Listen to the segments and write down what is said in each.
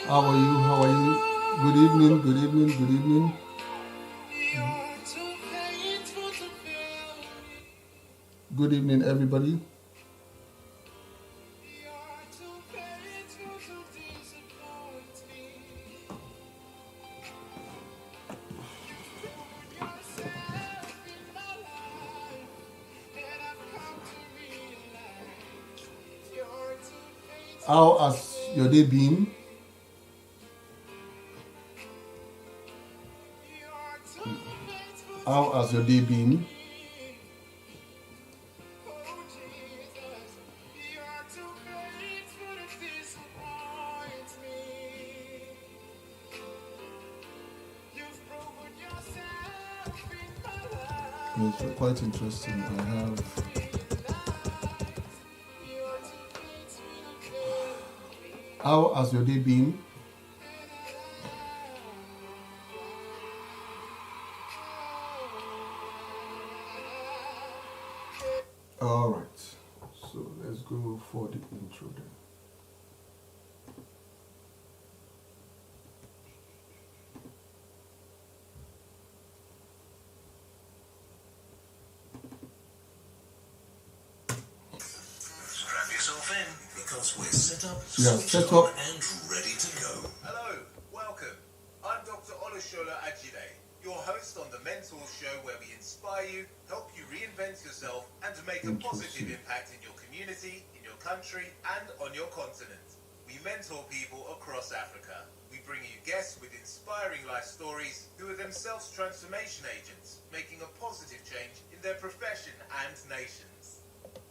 How are you? How are you? Good evening, good evening, good evening. Good evening, everybody. How has your day been? How has your day been? It's quite interesting. I have. How has your day been? All right. So let's go for the intro then. Strap yourself in because we're set up, Yeah, switched set on, up. and ready to go. Hello, welcome. I'm Dr. Olushola Ajide, your host on the Mentors Show, where we inspire you, help you reinvent yourself, and to make a positive impact in your community, in your country, and on your continent. We mentor people across Africa. We bring you guests with inspiring life stories who are themselves transformation agents, making a positive change in their profession and nations.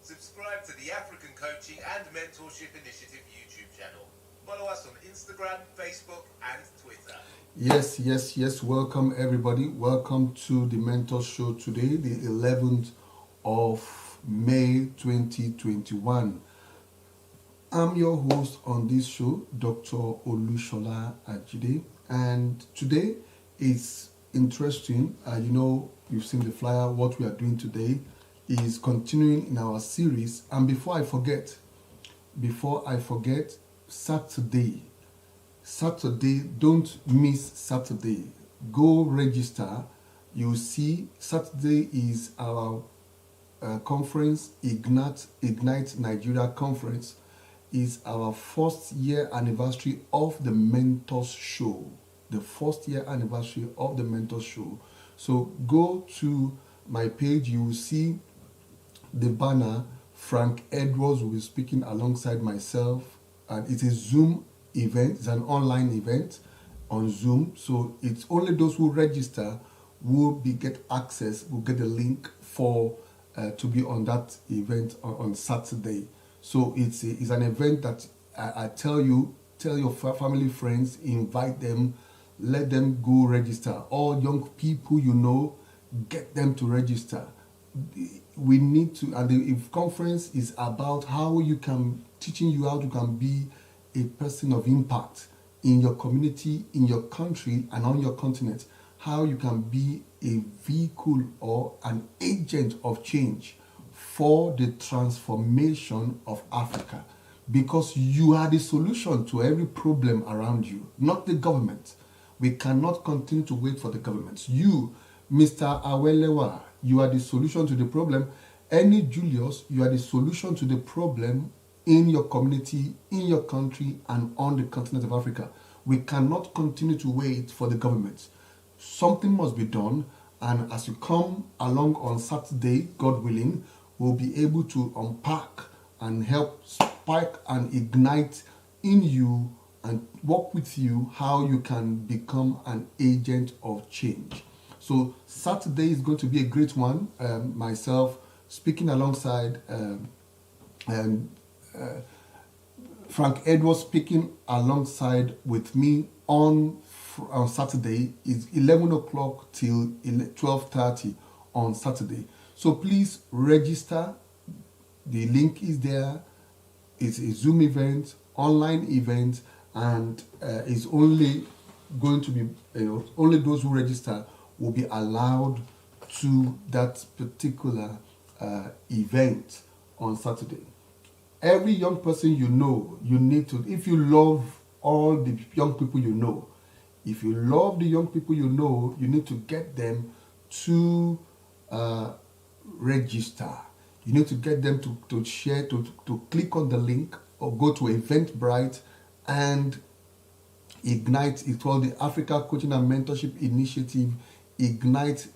Subscribe to the African Coaching and Mentorship Initiative YouTube channel. Follow us on Instagram, Facebook, and Twitter. Yes. Welcome, everybody. Welcome to the Mentor Show today, the 11th of May 2021. I'm your host on this show, Dr. Olushola Ajide, and today is interesting. You've seen the flyer. What we are doing today is continuing in our series. And before I forget, Saturday, don't miss Saturday. Go register. You see, Saturday is our conference, Ignite Nigeria Conference. Is our first year anniversary of the Mentors Show. The first year anniversary of the Mentors Show. So go to my page, you will see the banner. Frank Edwards will be speaking alongside myself, and it's a Zoom event. It's an online event on Zoom. So it's only those who register will get access, will get a link for to be on that event on Saturday. So it's an event that I tell your family, friends, invite them, let them go register. All young people you know, get them to register. We need to, and the conference is about teaching you how you can be a person of impact in your community, in your country, and on your continent. How you can be a vehicle or an agent of change for the transformation of Africa, because you are the solution to every problem around you, not the government. We cannot continue to wait for the government. You, Mr. Awelewa, you are the solution to the problem. Any Julius, you are the solution to the problem in your community, in your country, and on the continent of Africa. We cannot continue to wait for the government. Something must be done, and as you come along on Saturday, God willing, we'll be able to unpack and help spark and ignite in you and work with you how you can become an agent of change. So Saturday is going to be a great one. Myself speaking alongside Frank Edwards speaking alongside with me on Saturday is 11 o'clock till 12:30 on Saturday. So please register. The link is there. It's a Zoom event, online event, and it's only going to be, only those who register will be allowed to that particular event on Saturday. Every young person you know, you need to, if you love all the young people you know. If you love the young people you know, you need to get them to register. You need to get them to share, to click on the link or go to Eventbrite and Ignite. It's called the Africa Coaching and Mentorship Initiative, Ignite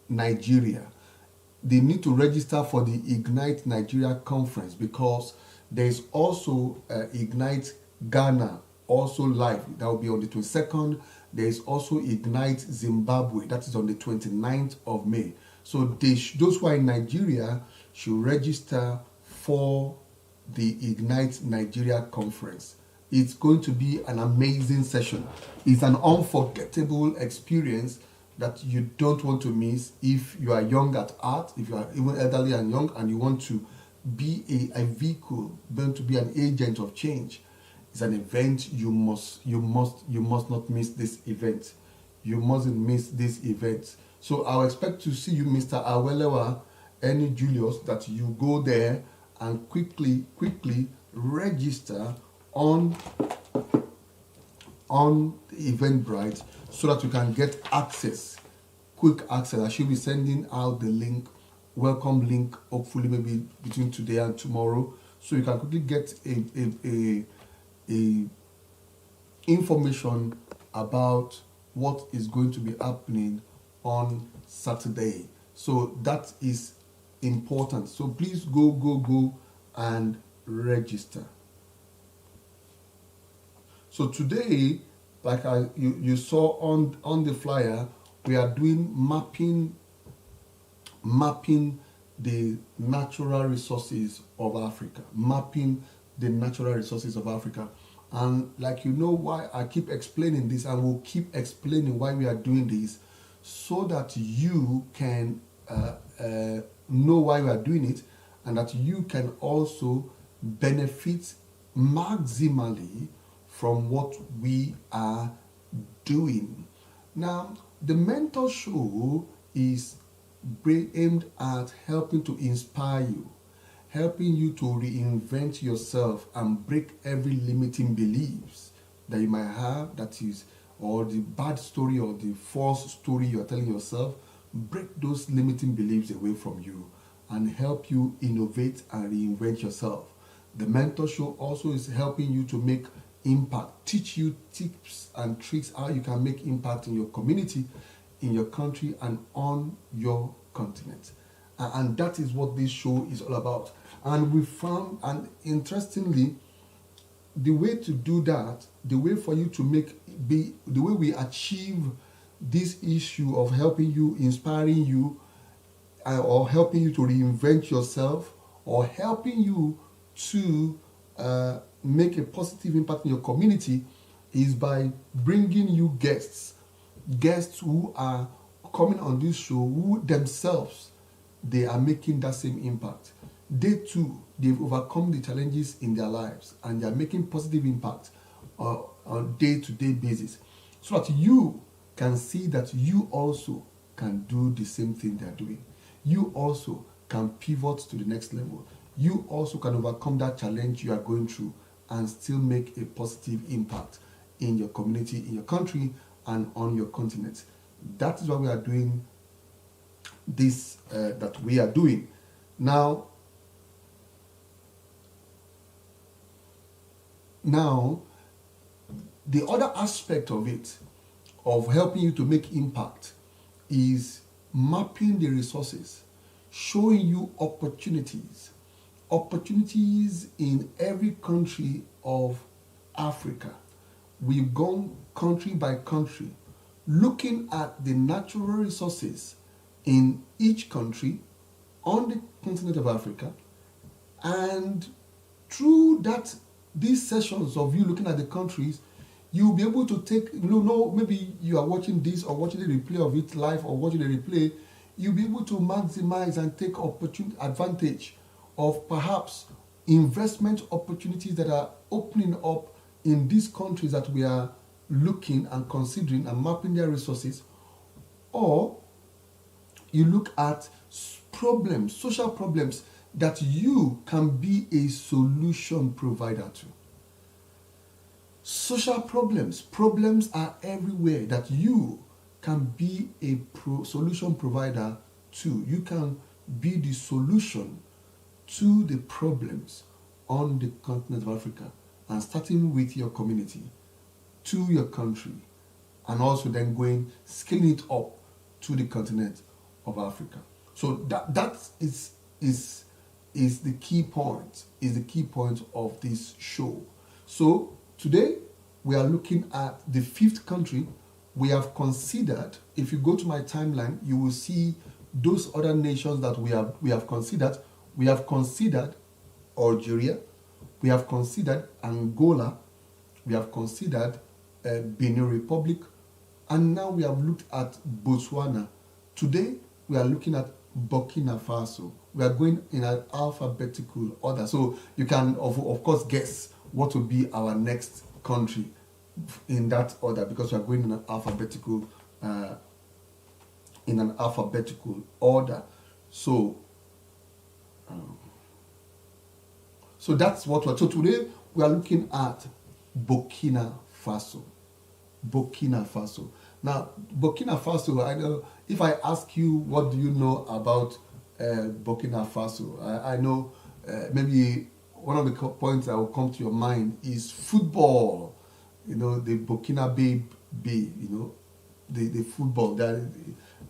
Nigeria. They need to register for the Ignite Nigeria conference, because there is also Ignite Ghana also live. That will be on the 22nd. There is also Ignite Zimbabwe. That is on the 29th of May. So those who are in Nigeria should register for the Ignite Nigeria conference. It's going to be an amazing session. It's an unforgettable experience that you don't want to miss if you are young at heart, if you are even elderly and young, and you want to be a vehicle, going to be an agent of change. It's an event you must not miss this event. You mustn't miss this event. So I'll expect to see you, Mr. Awelewa, any Julius, that you go there and quickly register on Eventbrite, so that you can get quick access. I should be sending out the link, welcome link, hopefully maybe between today and tomorrow, so you can quickly get a information about what is going to be happening on Saturday. So that is important. So please go and register. So today, like you saw on the flyer, we are doing mapping the natural resources of Africa. Mapping the natural resources of Africa. And like why I keep explaining this, and will keep explaining why we are doing this, so that you can know why we are doing it, and that you can also benefit maximally from what we are doing. Now, the Mentor Show is aimed at helping to inspire you, helping you to reinvent yourself and break every limiting beliefs that you might have, that is, or the bad story or the false story you are telling yourself. Break those limiting beliefs away from you and help you innovate and reinvent yourself. The Mentor Show also is helping you to make impact, teach you tips and tricks how you can make impact in your community, in your country, and on your continent. And that is what this show is all about. And we found, and interestingly, the way to do that, the way for you to the way we achieve this issue of helping you, inspiring you, or helping you to reinvent yourself, or helping you to make a positive impact in your community, is by bringing you guests who are coming on this show, who themselves, they are making that same impact. They too, they've overcome the challenges in their lives, and they are making positive impact on a day-to-day basis, so that you can see that you also can do the same thing they're doing. You also can pivot to the next level. You also can overcome that challenge you are going through and still make a positive impact in your community, in your country, and on your continent. That is why we are doing this, that we are doing. Now, the other aspect of it, of helping you to make impact, is mapping the resources, showing you opportunities in every country of Africa. We've gone country by country, looking at the natural resources in each country on the continent of Africa, and through these sessions of you looking at the countries, you'll be able to take, maybe you are watching this or watching the replay of it live or watching the replay, you'll be able to maximize and take advantage of perhaps investment opportunities that are opening up in these countries that we are looking and considering and mapping their resources. Or you look at problems, social problems, that you can be a solution provider to. Social problems. Problems are everywhere that you can be a solution provider to. You can be the solution to the problems on the continent of Africa, and starting with your community, to your country, and also then scaling it up to the continent of Africa. So that is the key point, of this show. So today we are looking at the fifth country we have considered. If you go to my timeline, you will see those other nations that we have considered. We have considered Algeria, we have considered Angola, we have considered Benin Republic, and now we have looked at Botswana. Today we are looking at Burkina Faso. We are going in an alphabetical order, so you can of course guess what will be our next country in that order, because we are going in an alphabetical order. So that's what we're. So today we are looking at Burkina Faso. Burkina Faso. Now, Burkina Faso, I know if I ask you what do you know about Burkina Faso, I know maybe one of the points that will come to your mind is football. You know, the Burkina Bay, you know, the football. That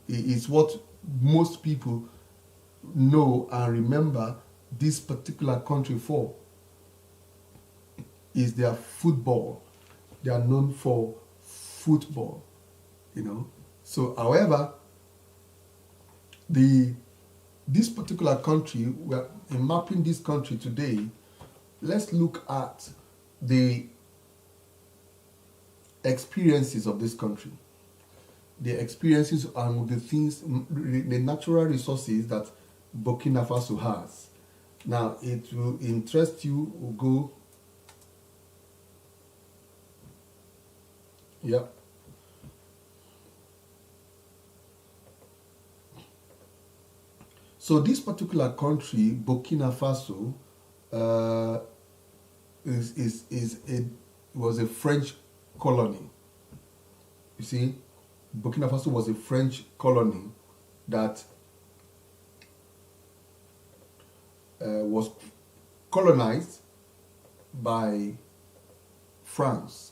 is what most people know and remember this particular country for, is their football. They are known for football, you know. So, however, this particular country, in mapping this country today, let's look at the experiences of this country, the experiences and the things, the natural resources that Burkina Faso has. Now, it will interest you. We'll go. Yep. So this particular country, Burkina Faso, was a French colony. You see, Burkina Faso was a French colony that was colonized by France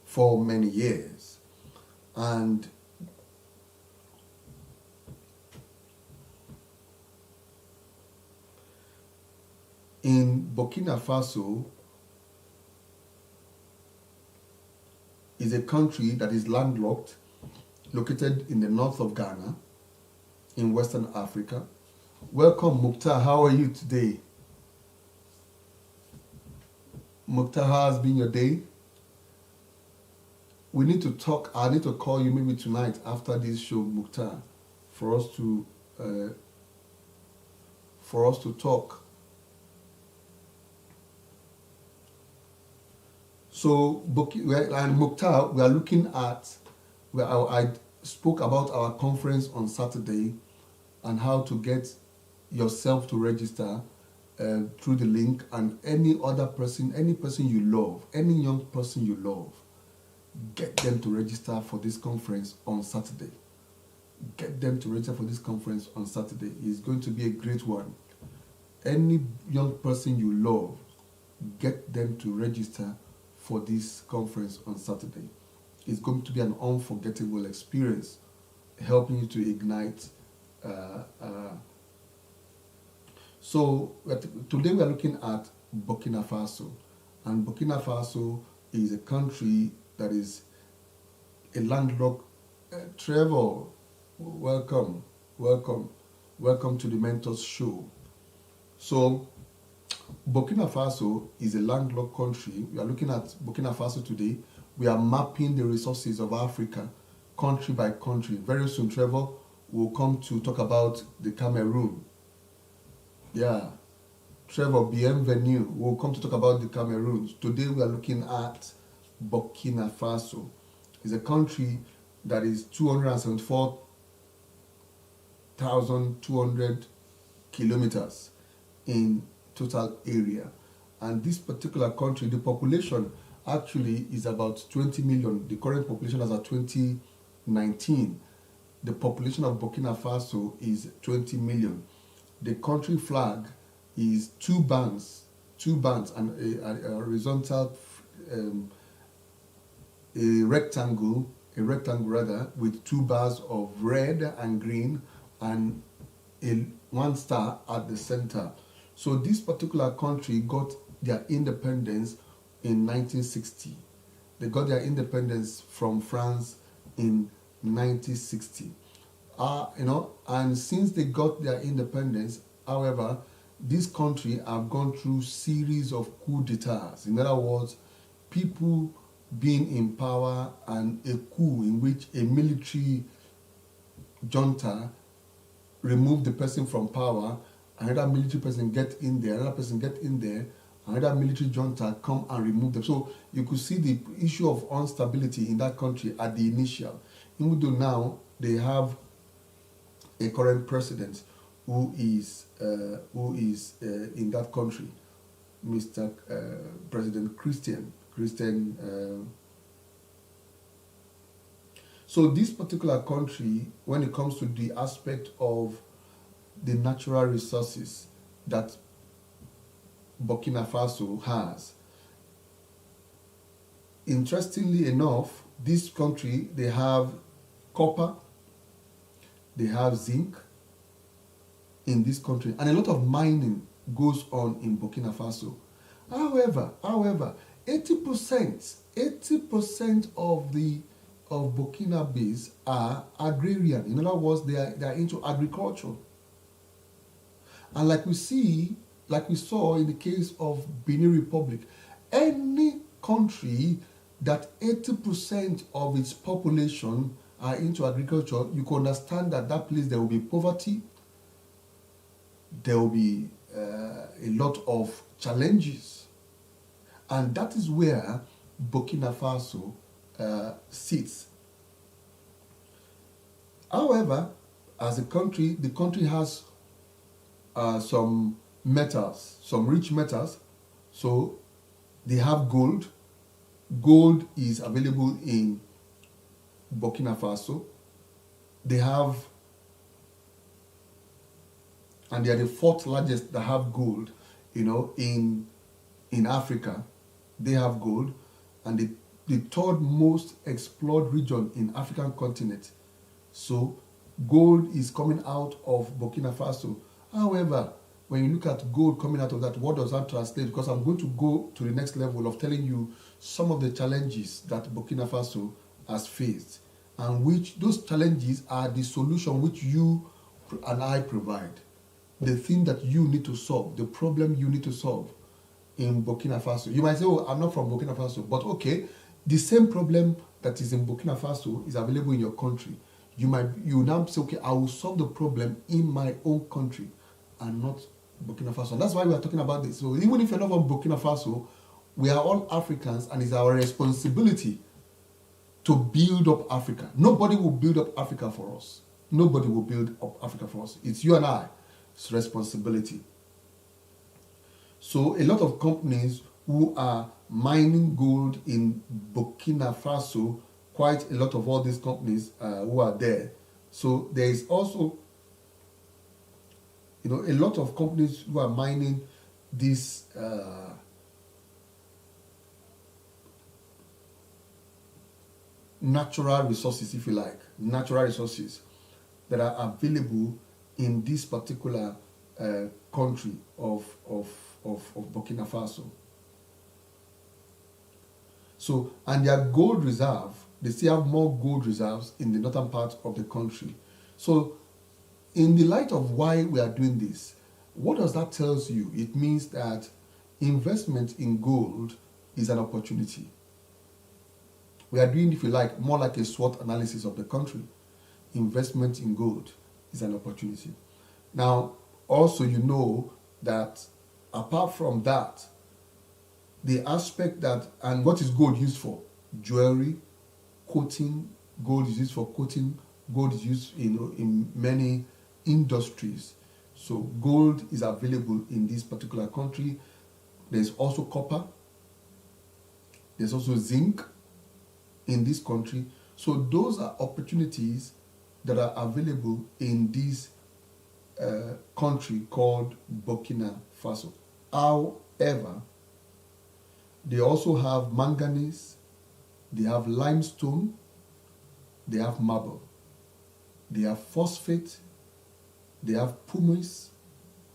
for many years. And in Burkina Faso is a country that is landlocked, located in the north of Ghana, in Western Africa. Welcome, Mukhtar. How are you today? Mukhtar, how has been your day? We need to talk. I need to call you maybe tonight after this show, Mukhtar, for us to talk. So, and Mukhtar, we are looking at, I spoke about our conference on Saturday and how to get yourself to register through the link, and any other person, any person you love, any young person you love, get them to register for this conference on Saturday. Get them to register for this conference on Saturday. It's going to be a great one. Any young person you love, get them to register for this conference on Saturday. It's going to be an unforgettable experience, helping you to ignite. So today we are looking at Burkina Faso, and Burkina Faso is a country that is a landlocked. Trevor, welcome to the Mentors Show. So Burkina Faso is a landlocked country. We are looking at Burkina Faso today. We are mapping the resources of Africa, country by country. Very soon, Trevor will come to talk about the Cameroon. Yeah, Trevor, bienvenue. We'll come to talk about the Cameroon. Today we are looking at Burkina Faso. It's a country that is 274,200 kilometers in total area. And this particular country, the population actually is about 20 million. The current population as of 2019, the population of Burkina Faso is 20 million. The country flag is two bands, and a horizontal, a rectangle rather, with two bars of red and green and one star at the center. So this particular country got their independence in 1960. They got their independence from France in 1960. And since they got their independence, however, this country have gone through series of coup d'etats. In other words, people being in power and a coup in which a military junta remove the person from power, another military person get in there, another person get in there, another military junta come and remove them. So you could see the issue of instability in that country at the initial. Even though now they have a current president who is in that country, Mr. President Christian. So this particular country, when it comes to the aspect of the natural resources that Burkina Faso has, interestingly enough, this country, they have copper, they have zinc in this country, and a lot of mining goes on in Burkina Faso. However, 80% of Burkinabes are agrarian. In other words, they are into agriculture. And like we saw in the case of Benin Republic, any country that 80% of its population are into agriculture, you can understand that that place there will be poverty, there will be a lot of challenges. And that is where Burkina Faso sits. However, as a country, the country has some metals, some rich metals. So they have gold. Gold is available in Burkina Faso. They have, and they are the fourth largest that have gold, in Africa. They have gold, and the third most explored region in African continent. So gold is coming out of Burkina Faso. However, when you look at gold coming out of that, what does that translate? Because I'm going to go to the next level of telling you some of the challenges that Burkina Faso has faced, and which those challenges are the solution which you and I provide. The thing that you need to solve, the problem you need to solve in Burkina Faso. You might say, oh, I'm not from Burkina Faso, but okay, the same problem that is in Burkina Faso is available in your country. You now say, okay, I will solve the problem in my own country and not Burkina Faso. And that's why we are talking about this. So even if you're not from Burkina Faso, we are all Africans, and it's our responsibility to build up Africa. Nobody will build up Africa for us. Nobody will build up Africa for us. It's you and I. It's responsibility. So a lot of companies who are mining gold in Burkina Faso, quite a lot of all these companies who are there. So there is also, a lot of companies who are mining these natural resources, if you like, natural resources that are available in this particular country of Burkina Faso. So, and their gold reserve, they still have more gold reserves in the northern part of the country. So, in the light of why we are doing this, what does that tell you? It means that investment in gold is an opportunity. We are doing, if you like, more like a SWOT analysis of the country. Investment in gold is an opportunity. Now, also you know that apart from that, the aspect that, and what is gold used for? Jewelry, coating. Gold is used for coating. Gold is used in many industries. So gold is available in this particular country. There's also copper. There's also zinc in this country. So those are opportunities that are available in this country called Burkina Faso. However, they also have manganese, they have limestone, they have marble, they have phosphate, they have pumice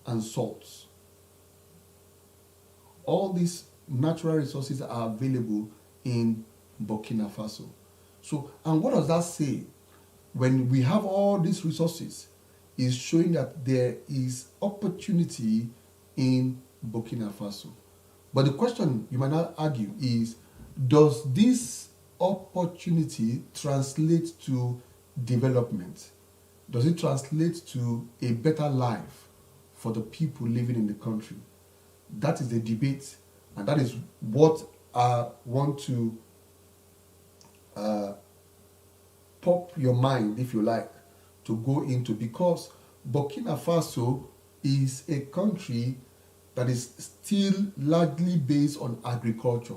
and salts. All these natural resources are available in Burkina Faso. So, and what does that say? When we have all these resources, is showing that there is opportunity in Burkina Faso. But the question you might not argue is, does this opportunity translate to development? Does it translate to a better life for the people living in the country? That is the debate, and that is what I want to pop your mind, if you like, to go into, because Burkina Faso is a country that is still largely based on agriculture.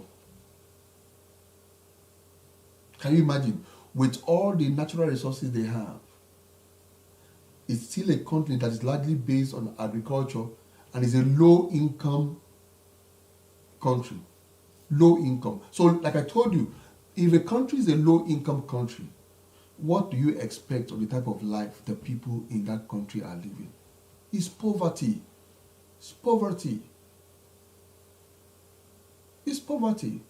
Can you imagine? With all the natural resources they have, it's still a country that is largely based on agriculture and is a low-income country. Low income. So, like I told you, if a country is a low-income country, what do you expect of the type of life the people in that country are living? It's poverty. It's poverty. It's poverty.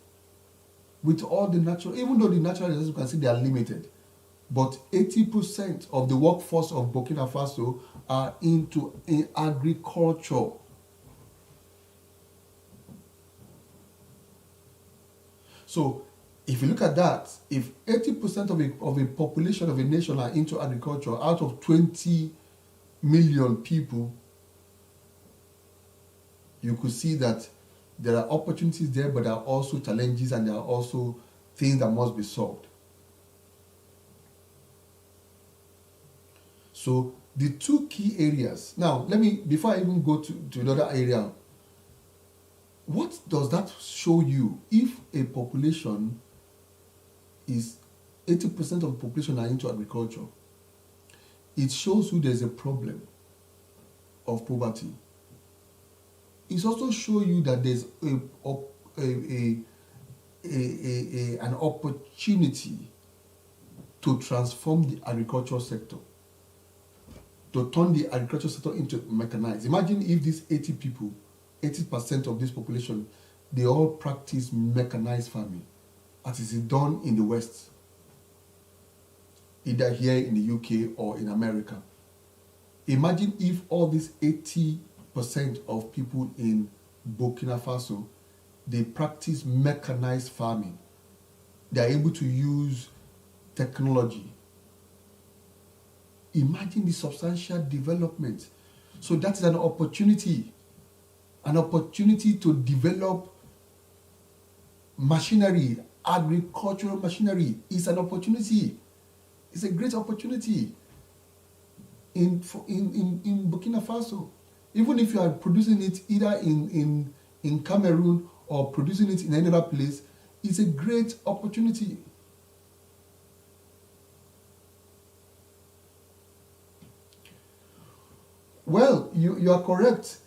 With all the natural, even though the natural resources, you can see they are limited, but 80% of the workforce of Burkina Faso are into agriculture. So, if you look at that, if 80% of a population of a nation are into agriculture, out of 20 million people, you could see that there are opportunities there, but there are also challenges and there are also things that must be solved. So the two key areas. Now, before I even go to another area, what does that show you? If a population is 80% of the population are into agriculture, it shows you there's a problem of poverty. It also shows you that there's an opportunity to transform the agricultural sector, to turn the agricultural sector into mechanized. Imagine if these 80% of this population, they all practice mechanized farming, as is done in the West, either here in the UK or in America. Imagine if all these 80% of people in Burkina Faso, they practice mechanized farming. They are able to use technology. Imagine the substantial development. So that is an opportunity to develop machinery, agricultural machinery. Is an opportunity. It's a great opportunity in Burkina Faso. Even if you are producing it either in Cameroon or producing it in any other place, it's a great opportunity. Well, you are correct,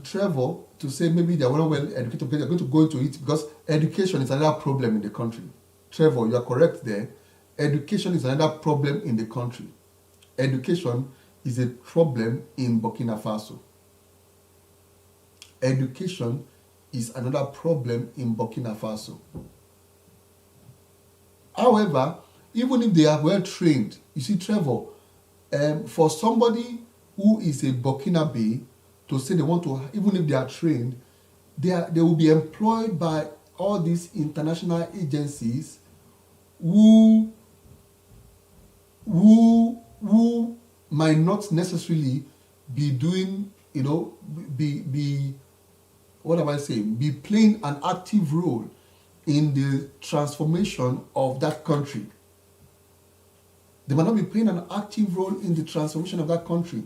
Trevor, to say maybe they are not well educated, but they're going to go into it because education is another problem in the country. Trevor, you are correct there. Education is another problem in the country. Education is a problem in Burkina Faso. Education is another problem in Burkina Faso. However, even if they are well trained, you see, Trevor, for somebody who is a Burkinabe to say they want to, even if they are trained, they will be employed by all these international agencies who might not necessarily be doing, be playing an active role in the transformation of that country. They might not be playing an active role in the transformation of that country.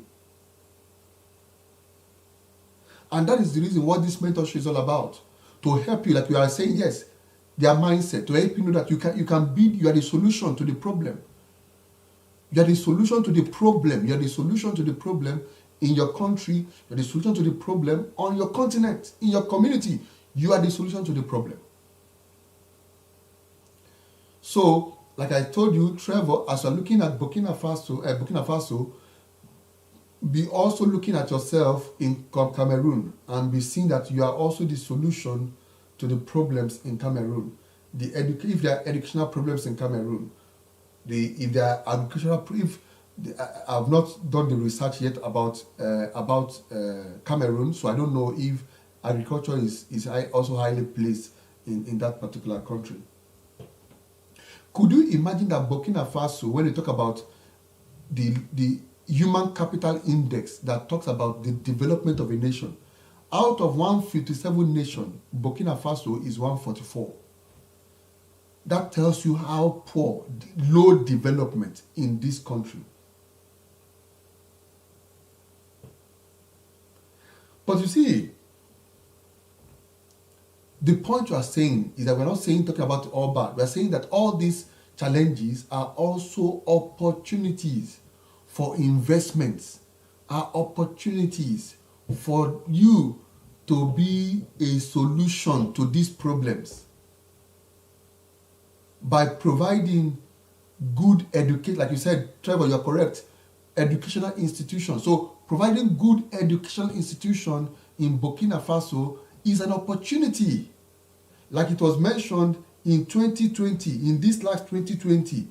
And that is the reason what this mentorship is all about. To help you, like we are saying, yes, their mindset, to help you know that you are the solution to the problem. You are the solution to the problem. You are the solution to the problem in your country. You are the solution to the problem on your continent, in your community. You are the solution to the problem. So, like I told you, Trevor, as you're looking at Burkina Faso, be also looking at yourself in Cameroon and be seeing that you are also the solution to the problems in Cameroon. If there are educational problems in Cameroon, if there are agricultural, I've not done the research yet about Cameroon, so I don't know if agriculture is also highly placed in that particular country. Could you imagine that Burkina Faso, when they talk about the human capital index that talks about the development of a nation, out of 157 nations, Burkina Faso is 144. That tells you how poor, low development in this country. But you see, the point you are saying is that we're not talking about all bad. We're saying that all these challenges are also opportunities for investments, are opportunities for you to be a solution to these problems by providing good education. Like you said, Trevor, you're correct, educational institutions. So providing good educational institution in Burkina Faso is an opportunity. Like it was mentioned in 2020, in this last 2020,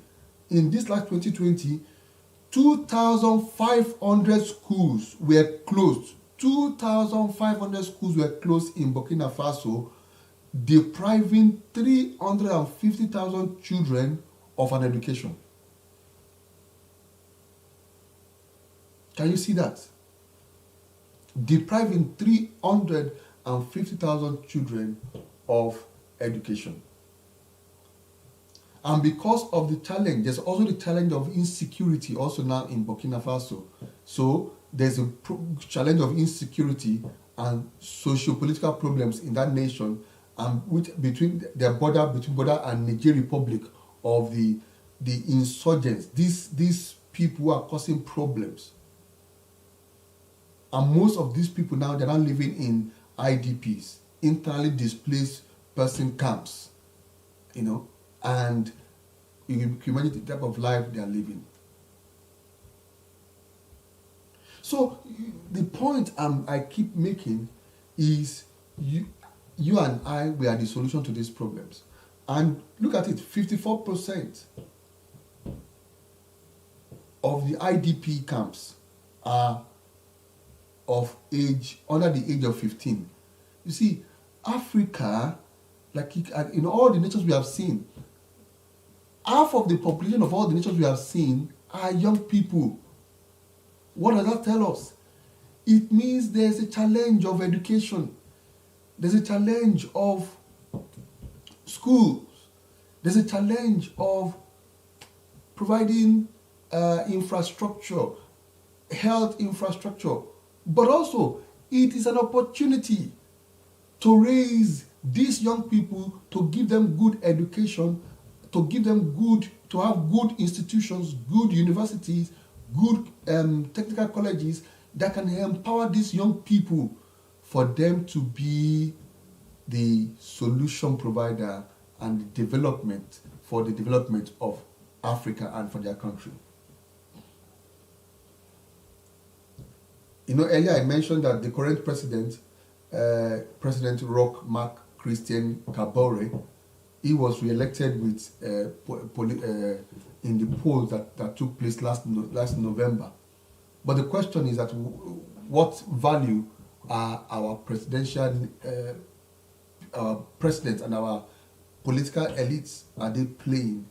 2,500 schools were closed. 2,500 schools were closed in Burkina Faso, depriving 350,000 children of an education. Can you see that? Depriving 350,000 children of education. And because of the challenge, there's also the challenge of insecurity also now in Burkina Faso. So there's a challenge of insecurity and socio-political problems in that nation, and between border and Niger Republic of the insurgents. These people who are causing problems. And most of these people now, they're not living in IDPs, internally displaced person camps, and you can imagine the type of life they are living. So the point I keep making is you and I, we are the solution to these problems. And look at it, 54% of the IDP camps are under the age of 15. You see, Africa, like in all the nations we have seen, half of the population of all the nations we have seen are young people. What does that tell us? It means there's a challenge of education. There's a challenge of schools. There's a challenge of providing infrastructure, health infrastructure. But also, it is an opportunity to raise these young people, to give them good education, to have good institutions, good universities, good technical colleges that can empower these young people for them to be the solution provider and the development of Africa and for their country. Earlier I mentioned that the current president, President Roch Marc Christian Kabore, he was re-elected with in the polls that took place last November. But the question is that what value are our presidential presidents and our political elites are they playing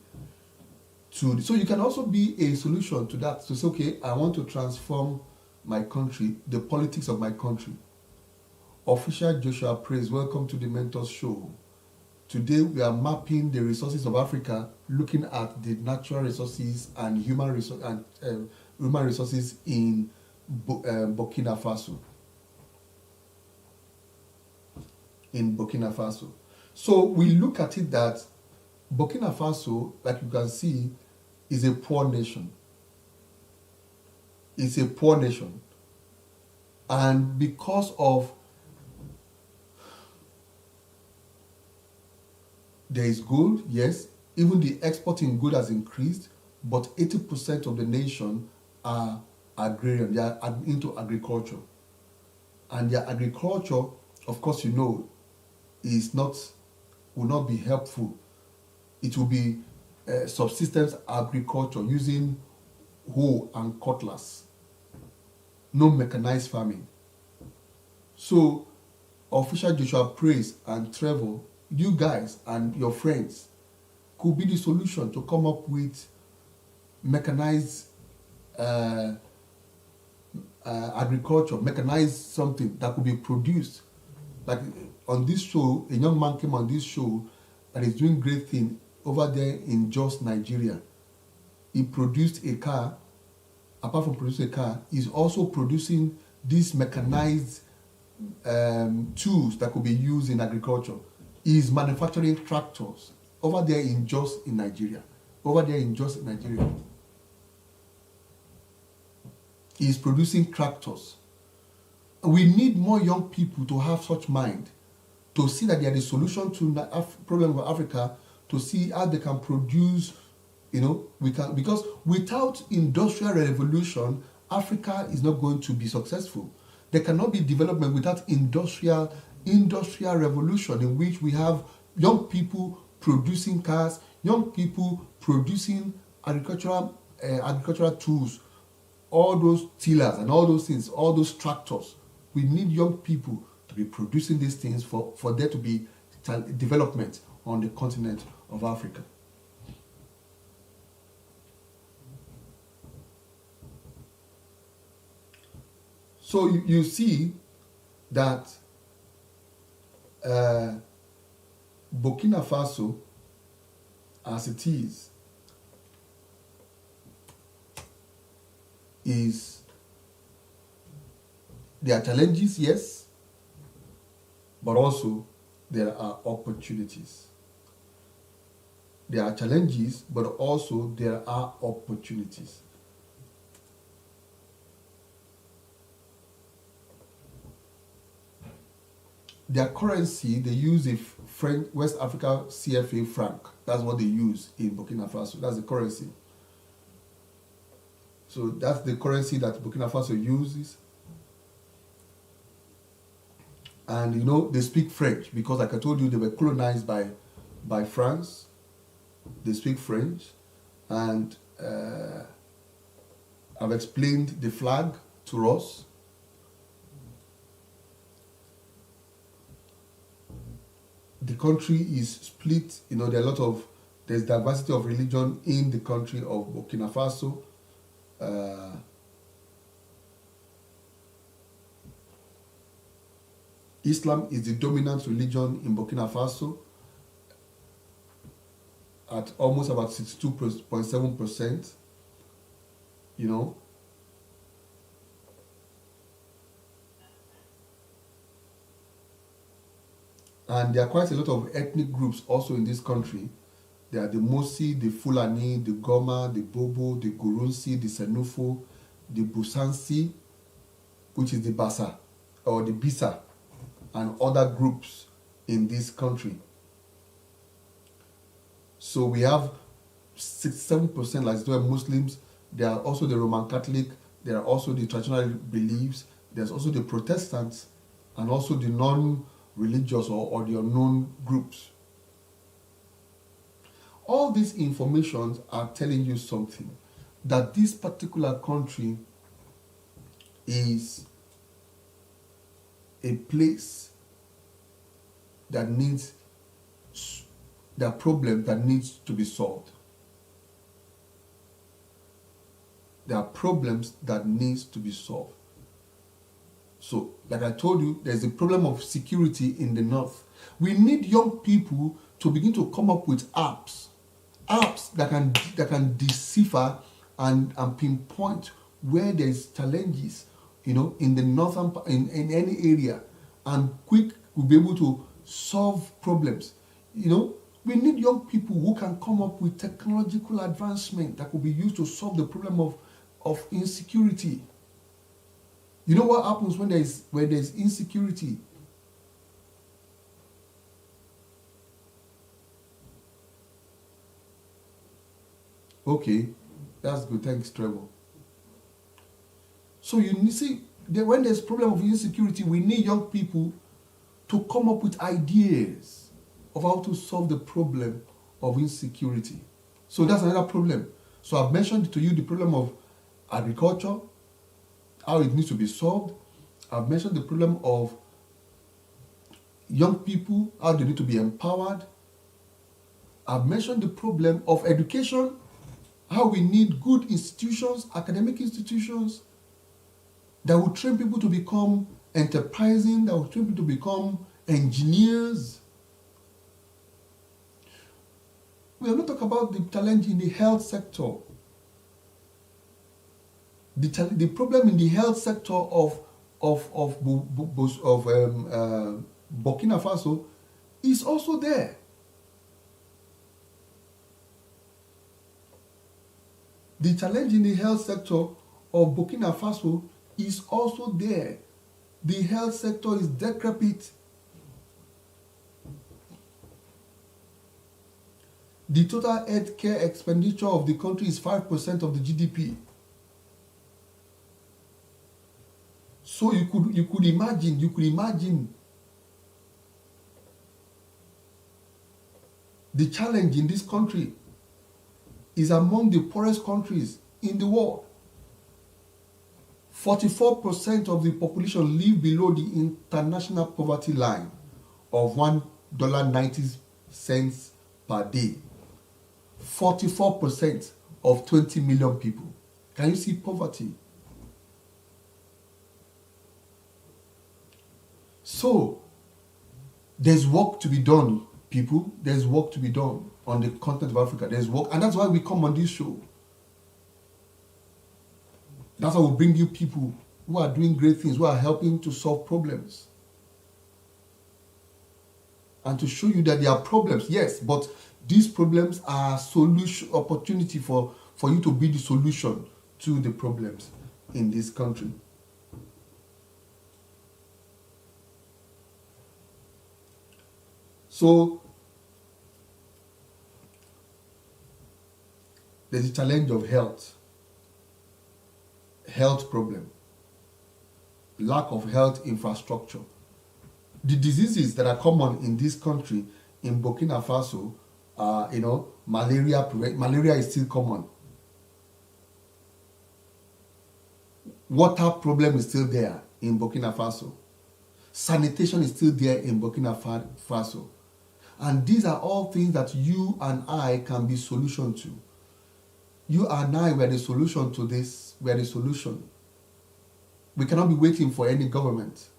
to? So you can also be a solution to that. So say, okay, I want to transform my country, the politics of my country. Official Joshua Praise, welcome to the Mentors Show. Today we are mapping the resources of Africa, looking at the natural resources and human resources in Burkina Faso. So we look at it that Burkina Faso, like you can see, is a poor nation. It's a poor nation. And because of there is gold, yes, even the export in gold has increased, but 80% of the nation are agrarian, they are into agriculture. And their agriculture, of course, is not will not be helpful. It will be subsistence agriculture using hoe and cutlass, no mechanized farming. So, Official Joshua Praise and Trevor, you guys and your friends could be the solution to come up with mechanized agriculture, mechanized something that could be produced. Like on this show, a young man came on this show that is doing great thing over there in Jos, Nigeria. He produced a car. Apart from producing a car, he's also producing these mechanized tools that could be used in agriculture. He's manufacturing tractors over there in Jos in Nigeria. Over there in Jos in Nigeria. He's producing tractors. We need more young people to have such mind, to see that they are the solution to the problem of Africa, to see how they can produce, because without industrial revolution, Africa is not going to be successful. There cannot be development without industrial revolution, in which we have young people producing cars, young people producing agricultural tools, all those tillers and all those things, all those tractors. We need young people to be producing these things for there to be development on the continent of Africa. So you see that Burkina Faso, as it is there are challenges, yes, but also there are opportunities. There are challenges, but also there are opportunities. Their currency, they use a West Africa CFA franc. That's what they use in Burkina Faso. That's the currency. So that's the currency that Burkina Faso uses. And they speak French because, like I told you, they were colonized by France. They speak French. And I've explained the flag to us. The country is split. There's diversity of religion in the country of Burkina Faso. Islam is the dominant religion in Burkina Faso at almost about 62.7%. And there are quite a lot of ethnic groups also in this country. There are the Mosi, the Fulani, the Goma, the Bobo, the Gurunsi, the Senufo, the Busansi, which is the Basa or the Bisa, and other groups in this country. So we have 67% like Muslims. There are also the Roman Catholic. There are also the traditional beliefs. There's also the Protestants, and also the non-religious or the unknown groups. All these informations are telling you something, that this particular country is a place that needs, there are problems that needs to be solved. There are problems that needs to be solved. So, like I told you, there's a problem of security in the north. We need young people to begin to come up with apps that can decipher and pinpoint where there's challenges, in the northern in any area, and quick will be able to solve problems. we need young people who can come up with technological advancement that could be used to solve the problem of insecurity. You know what happens when there's insecurity? Okay, that's good. Thanks, Trevor. So you see, when there's problem of insecurity, we need young people to come up with ideas of how to solve the problem of insecurity. So that's another problem. So I've mentioned to you the problem of agriculture, how it needs to be solved. I've mentioned the problem of young people, how they need to be empowered. I've mentioned the problem of education, how we need good institutions, academic institutions, that will train people to become enterprising, that will train people to become engineers. We have not talked about the challenge in the health sector. The problem in the health sector of Burkina Faso is also there. The challenge in the health sector of Burkina Faso is also there. The health sector is decrepit. The total health care expenditure of the country is 5% of the GDP. So you could imagine the challenge in this country is among the poorest countries in the world. 44% of the population live below the international poverty line of $1.90 per day. 44% of 20 million people. Can you see poverty? So, there's work to be done, people. There's work to be done on the continent of Africa. There's work, and that's why we come on this show. That's why we bring you people who are doing great things, who are helping to solve problems. And to show you that there are problems, yes, but these problems are solution opportunity for you to be the solution to the problems in this country. So there's a challenge of health problem, lack of health infrastructure. The diseases that are common in this country, in Burkina Faso, malaria. Malaria is still common. Water problem is still there in Burkina Faso. Sanitation is still there in Burkina Faso. And these are all things that you and I can be solution to. You and I were the solution to this. We are the solution. We cannot be waiting for any government.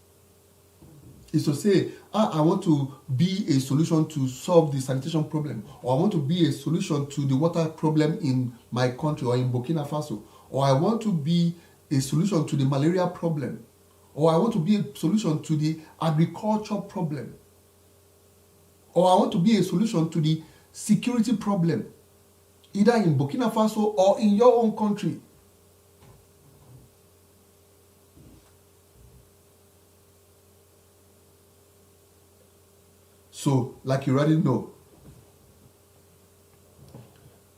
It's to say, I want to be a solution to solve the sanitation problem, or I want to be a solution to the water problem in my country or in Burkina Faso, or I want to be a solution to the malaria problem, or I want to be a solution to the agriculture problem, or I want to be a solution to the security problem, either in Burkina Faso or in your own country. So, like you already know,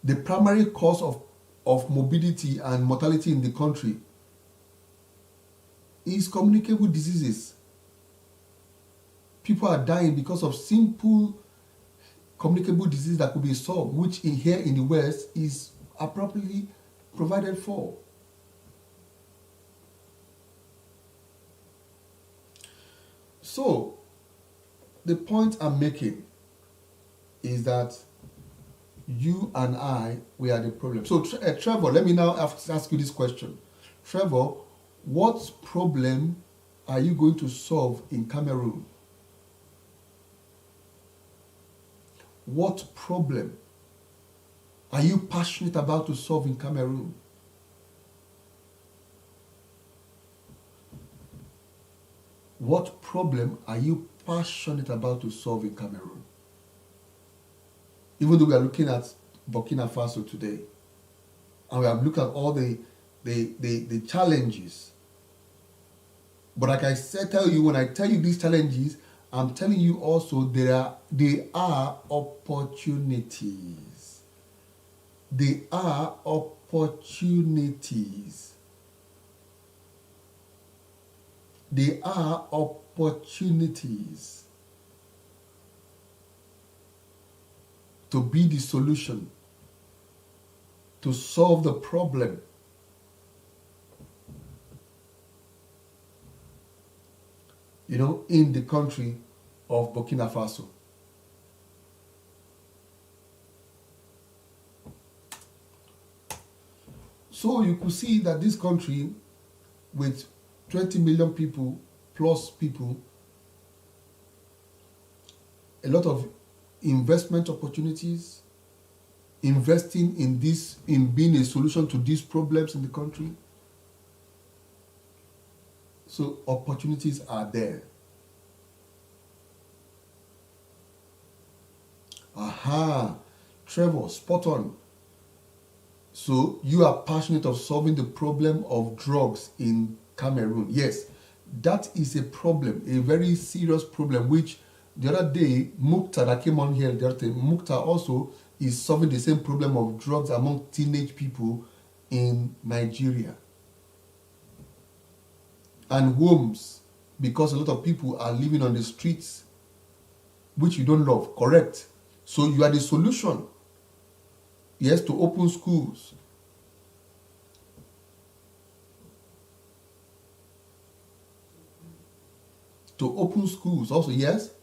the primary cause of morbidity and mortality in the country is communicable diseases. People are dying because of simple communicable disease that could be solved, which here in the West is appropriately provided for. So, the point I'm making is that you and I, we are the problem. So, Trevor, let me now ask you this question. Trevor, what problem are you going to solve in Cameroon? What problem are you passionate about to solve in Cameroon? What problem are you passionate about to solve in Cameroon? Even though we are looking at Burkina Faso today, and we have looked at all the challenges. But like I said, tell you, when I tell you these challenges, I'm telling you also they are opportunities. They are opportunities. They are opportunities to be the solution, to solve the problem. In the country of Burkina Faso. So you could see that this country with 20 million people plus people, a lot of investment opportunities, investing in being a solution to these problems in the country. So opportunities are there. Aha, Trevor, spot on. So you are passionate of solving the problem of drugs in Cameroon. Yes, that is a problem, a very serious problem, which the other day, Mukhtar that came on here the other day, Mukhtar also is solving the same problem of drugs among teenage people in Nigeria. And homes, because a lot of people are living on the streets, which you don't love, correct? So you are the solution. Yes, to open schools. To open schools also, yes.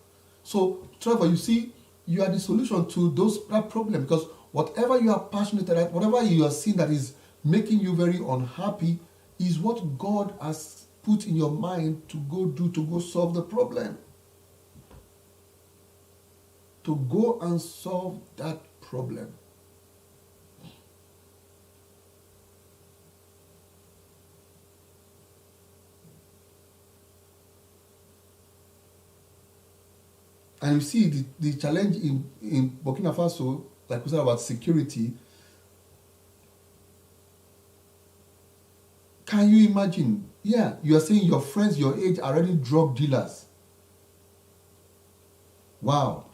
So, Trevor, you see, you are the solution to that problem, because whatever you are passionate about, whatever you are seeing that is making you very unhappy, is what God has put in your mind to go do, to go solve the problem. To go and solve that problem. And you see the challenge in Burkina Faso, like we said about security. Can you imagine? Yeah, you are saying your friends your age are already drug dealers. Wow.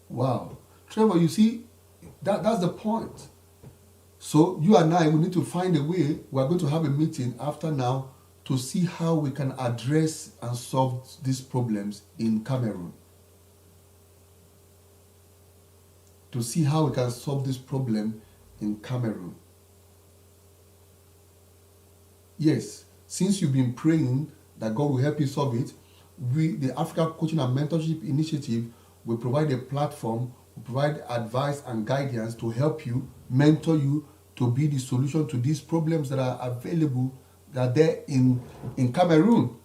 Wow. Trevor, you see, that's the point. So you and I, we need to find a way. We're going to have a meeting after now to see how we can address and solve these problems in Cameroon. To see how we can solve this problem in Cameroon. Yes, since you've been praying that God will help you solve it, the Africa Coaching and Mentorship Initiative, will provide a platform, will provide advice and guidance to help you, mentor you to be the solution to these problems that are available, that are there in Cameroon.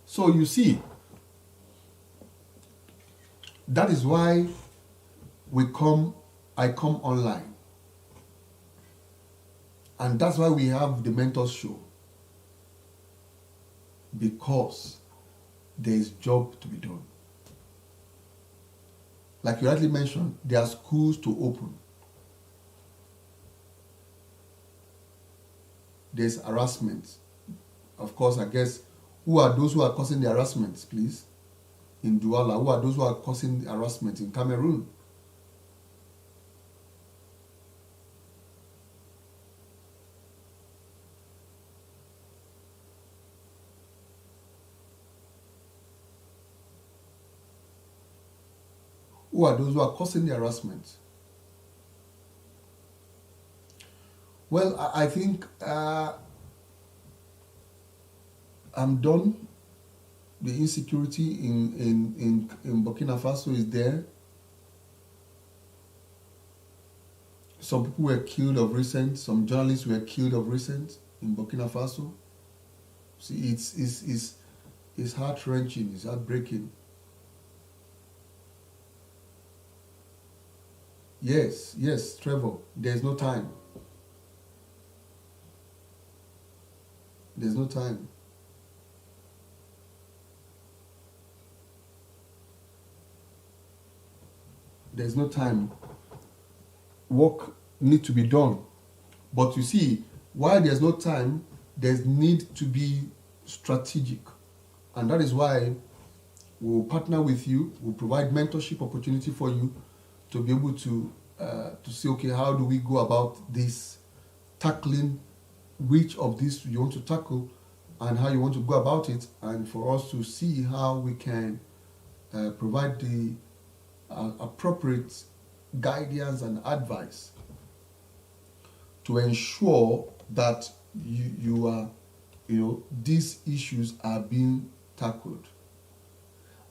So you see, that is why I come online. And that's why we have the Mentors Show. Because there is job to be done. Like you rightly mentioned, there are schools to open. There's harassment. Of course, I guess, who are those who are causing the harassment, please? In Douala, who are those who are causing the harassment in Cameroon? Who are those who are causing the harassment? Well, I think I'm done. The insecurity in Burkina Faso is there. Some people were killed of recent. Some journalists were killed of recent in Burkina Faso. See, It's heart-wrenching, it's heartbreaking. Yes, yes, Trevor, there's no time. There's no time. There's no time. Work need to be done. But you see, while there's no time, there's need to be strategic. And that is why we'll partner with you, we'll provide mentorship opportunity for you to be able to say, okay, how do we go about this, tackling which of these you want to tackle and how you want to go about it, and for us to see how we can provide the appropriate guidance and advice to ensure that you are, these issues are being tackled.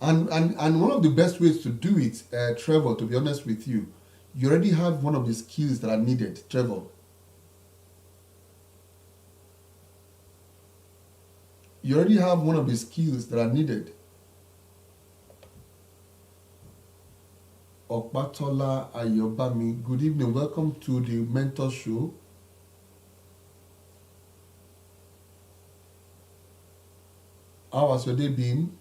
And one of the best ways to do it, Trevor, to be honest with you, you already have one of the skills that are needed, Trevor. You already have one of the skills that are needed. Okpatola Ayobami, good evening. Welcome to the Mentor Show. How has your day been?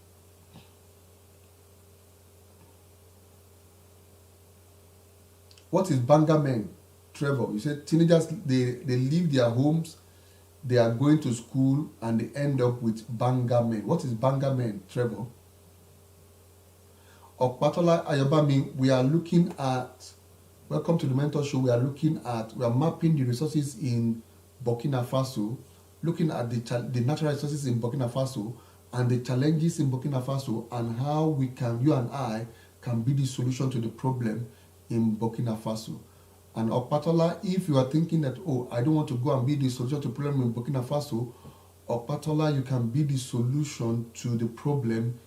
What is Banga Men, Trevor? You said teenagers, they leave their homes, they are going to school, and they end up with Banga Men. What is Banga Men, Trevor? Okpatola Ayobami, we are looking at, welcome to the Mentor Show, we are mapping the resources in Burkina Faso, looking at the natural resources in Burkina Faso and the challenges in Burkina Faso, and how you and I can be the solution to the problem in Burkina Faso. And Okpatola, if you are thinking that, oh, I don't want to go and be the solution to the problem in Burkina Faso, Okpatola, you can be the solution to the problem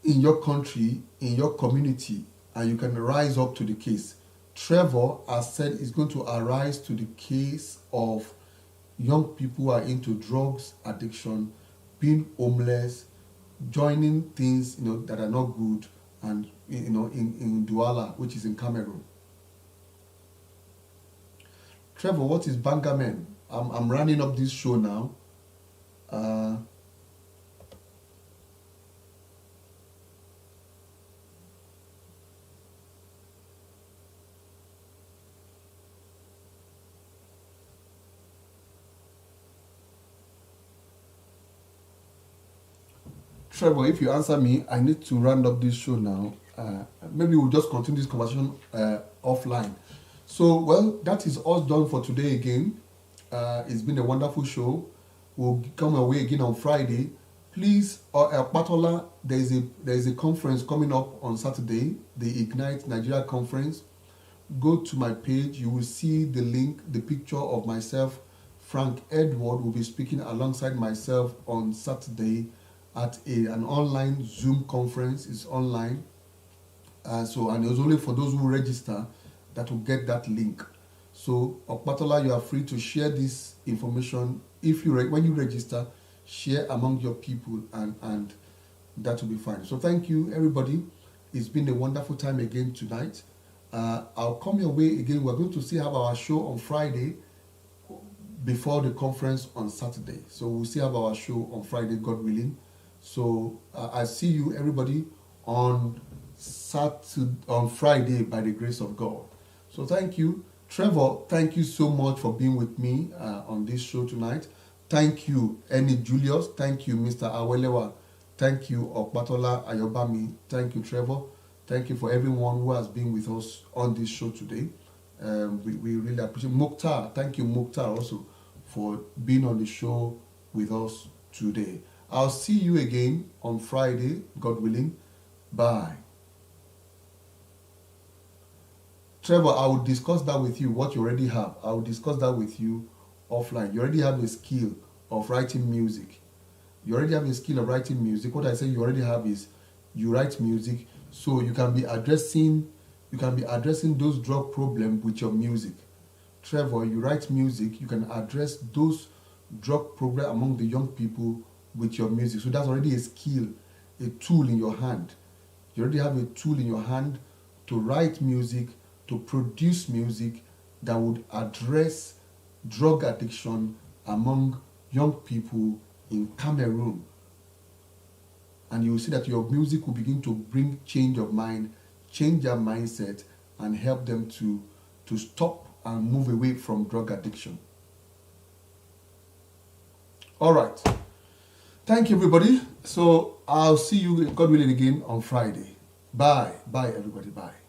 in your country, in your community, and you can rise up to the case. Trevor has said is going to arise to the case of young people who are into drugs addiction, being homeless, joining things that are not good, and in Douala, which is in Cameroon. Trevor, what is Banga Men? I'm running up this show now. Trevor, if you answer me, I need to round up this show now. Maybe we'll just continue this conversation offline. So, well, that is us done for today again. It's been a wonderful show. We'll come away again on Friday. Please, Patola, there is a conference coming up on Saturday, the Ignite Nigeria Conference. Go to my page. You will see the link, the picture of myself. Frank Edward will be speaking alongside myself on Saturday at an online Zoom conference. It's online. And it was only for those who register that will get that link. So, Okpatola, you are free to share this information. When you register, share among your people, and that will be fine. So, thank you, everybody. It's been a wonderful time again tonight. I'll come your way again. We're going to still have our show on Friday before the conference on Saturday. So, we'll still have our show on Friday, God willing. So, I see you, everybody, on Friday by the grace of God. So thank you. Trevor, thank you so much for being with me on this show tonight. Thank you, Eni Julius. Thank you, Mr. Awelewa. Thank you, Okpatola Ayobami. Thank you, Trevor. Thank you for everyone who has been with us on this show today. We really appreciate Mukhtar. Thank you, Mukhtar, also, for being on the show with us today. I'll see you again on Friday, God willing. Bye. Trevor, I will discuss that with you, what you already have. I will discuss that with you offline. You already have a skill of writing music. You already have a skill of writing music. What I say you already have is you write music, so you can be addressing those drug problems with your music. Trevor, you write music, you can address those drug problems among the young people with your music. So that's already a skill, a tool in your hand. You already have a tool in your hand to write music, to produce music that would address drug addiction among young people in Cameroon. And you will see that your music will begin to bring change of mind, change their mindset, and help them to stop and move away from drug addiction. All right. Thank you, everybody. So I'll see you, God willing, again on Friday. Bye. Bye, everybody. Bye.